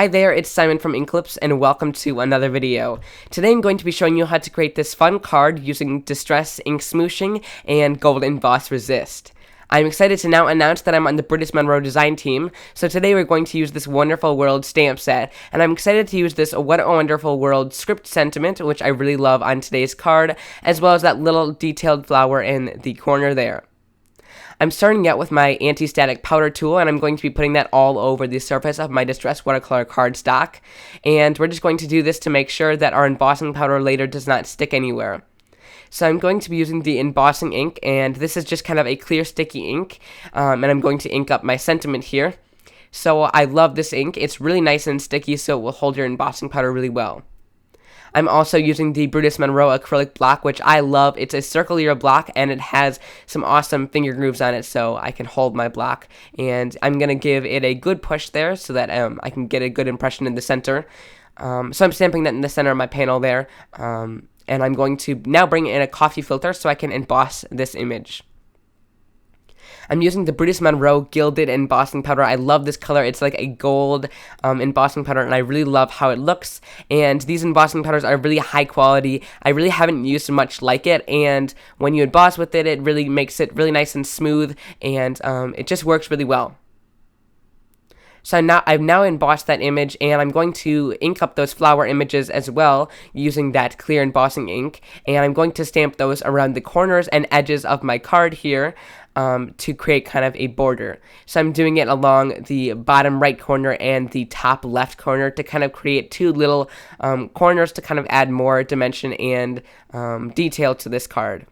Hi there, it's Simon from Inklips, and welcome to another video. Today I'm going to be showing you how to create this fun card using Distress Ink Smooshing and Gold Emboss Resist. I'm excited to now announce that I'm on the Brutus Monroe design team, so today we're going to use this Wonderful World stamp set, and I'm excited to use this What a Wonderful World script sentiment, which I really love on today's card, as well as that little detailed flower in the corner there. I'm starting out with my anti-static powder tool, and I'm going to be putting that all over the surface of my Distress watercolor cardstock. And we're just going to do this to make sure that our embossing powder later does not stick anywhere. So I'm going to be using the embossing ink, and this is just kind of a clear sticky ink, and I'm going to ink up my sentiment here. So I love this ink. It's really nice and sticky, so it will hold your embossing powder really well. I'm also using the Brutus Monroe acrylic block, which I love. It's a circular block, and it has some awesome finger grooves on it, so I can hold my block. And I'm going to give it a good push there so that I can get a good impression in the center. So I'm stamping that in the center of my panel there. And I'm going to now bring in a coffee filter so I can emboss this image. I'm using the Brutus Monroe Gilded Embossing Powder. I love this color. It's like a gold embossing powder, and I really love how it looks. And these embossing powders are really high quality. I really haven't used much like it, and when you emboss with it, it really makes it really nice and smooth, and it just works really well. So I've now embossed that image, and I'm going to ink up those flower images as well using that clear embossing ink, and I'm going to stamp those around the corners and edges of my card here to create kind of a border. So I'm doing it along the bottom right corner and the top left corner to kind of create two little corners to kind of add more dimension and detail to this card.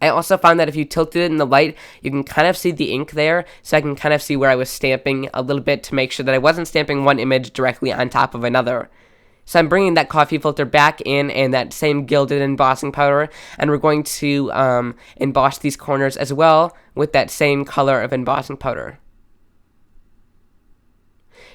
I also found that if you tilted it in the light, you can kind of see the ink there, so I can kind of see where I was stamping a little bit to make sure that I wasn't stamping one image directly on top of another. So I'm bringing that coffee filter back in and that same gilded embossing powder, and we're going to emboss these corners as well with that same color of embossing powder.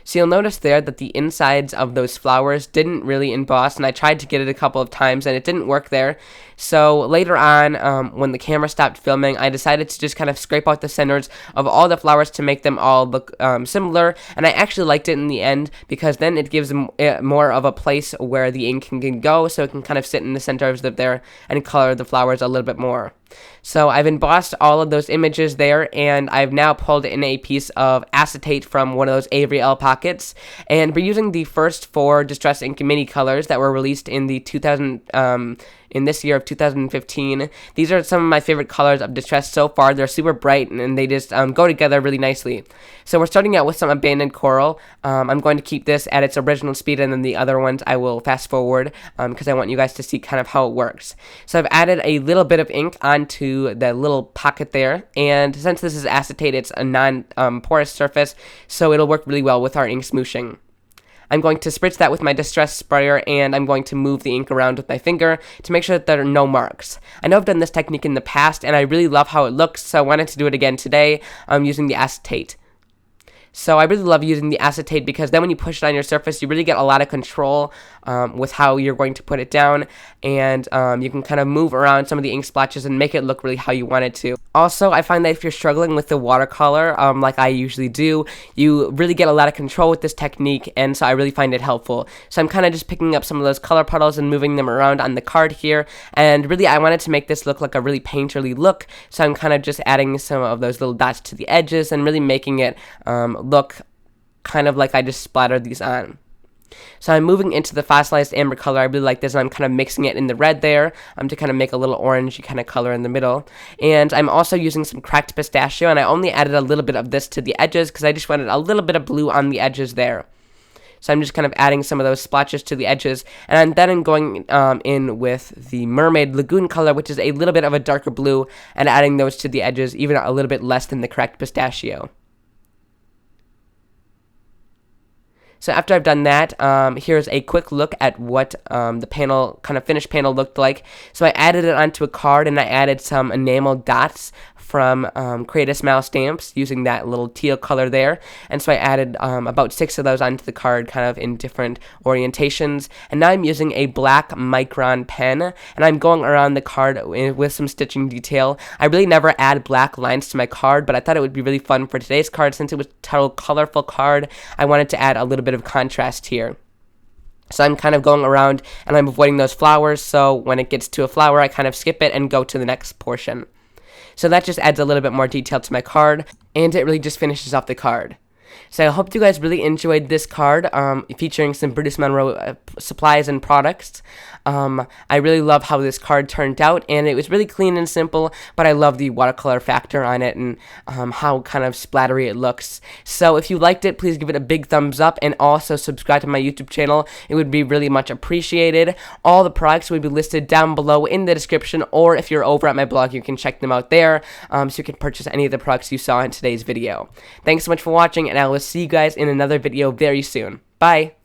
So you'll notice there that the insides of those flowers didn't really emboss, and I tried to get it a couple of times and it didn't work there. So later on, when the camera stopped filming, I decided to just kind of scrape out the centers of all the flowers to make them all look similar, and I actually liked it in the end because then it gives it more of a place where the ink can go, so it can kind of sit in the center of there and color the flowers a little bit more. So I've embossed all of those images there, and I've now pulled in a piece of acetate from one of those Avery L pockets, and we're using the first 4 Distress Ink mini colors that were released in the in this year of 2015. These are some of my favorite colors of Distress so far. They're super bright, and they just go together really nicely. So we're starting out with some Abandoned Coral. I'm going to keep this at its original speed, and then the other ones I will fast forward because I want you guys to see kind of how it works. So I've added a little bit of ink onto the little pocket there, and since this is acetate, it's a non-porous surface, so it'll work really well with our ink smooshing. I'm going to spritz that with my Distress sprayer, and I'm going to move the ink around with my finger to make sure that there are no marks. I know I've done this technique in the past, and I really love how it looks, so I wanted to do it again today using the acetate. So I really love using the acetate because then when you push it on your surface, you really get a lot of control with how you're going to put it down, and you can kind of move around some of the ink splotches and make it look really how you want it to. Also, I find that if you're struggling with the watercolor, like I usually do, you really get a lot of control with this technique, and so I really find it helpful. So I'm kind of just picking up some of those color puddles and moving them around on the card here, and really I wanted to make this look like a really painterly look, so I'm kind of just adding some of those little dots to the edges and really making it look kind of like I just splattered these on. So I'm moving into the fossilized amber color. I really like this, and I'm kind of mixing it in the red there to kind of make a little orangey kind of color in the middle. And I'm also using some cracked pistachio, and I only added a little bit of this to the edges because I just wanted a little bit of blue on the edges there. So I'm just kind of adding some of those splotches to the edges, and then I'm going in with the Mermaid Lagoon color, which is a little bit of a darker blue, and adding those to the edges, even a little bit less than the cracked pistachio. So after I've done that, here's a quick look at what the panel, kind of finished panel looked like. So I added it onto a card, and I added some enamel dots from Create a Smile stamps using that little teal color there. And so I added about 6 of those onto the card, kind of in different orientations. And now I'm using a black Micron pen, and I'm going around the card with some stitching detail. I really never add black lines to my card, but I thought it would be really fun for today's card since it was a total colorful card. I wanted to add a little bit of contrast here. So I'm kind of going around and I'm avoiding those flowers, so when it gets to a flower I kind of skip it and go to the next portion. So that just adds a little bit more detail to my card, and it really just finishes off the card. So I hope you guys really enjoyed this card, featuring some Brutus Monroe supplies and products. I really love how this card turned out, and it was really clean and simple, but I love the watercolor factor on it and how kind of splattery it looks. So if you liked it, please give it a big thumbs up, and also subscribe to my YouTube channel. It would be really much appreciated. All the products will be listed down below in the description, or if you're over at my blog, you can check them out there, so you can purchase any of the products you saw in today's video. Thanks so much for watching, and I will see you guys in another video very soon. Bye!